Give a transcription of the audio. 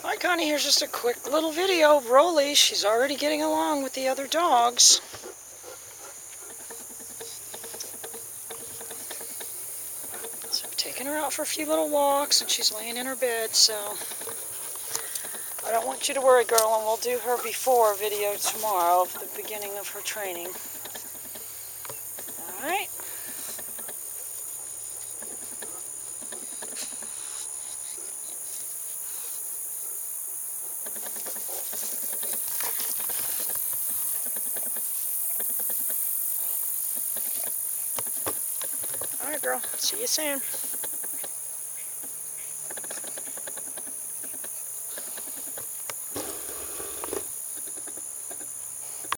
Hi Connie, here's just a quick little video of Rolly. She's already getting along with the other dogs. So I'm taking her out for a few little walks and she's laying in her bed, so I don't want you to worry, girl, and we'll do her before video tomorrow of the beginning of her training. Alright? Alright, girl. See you soon.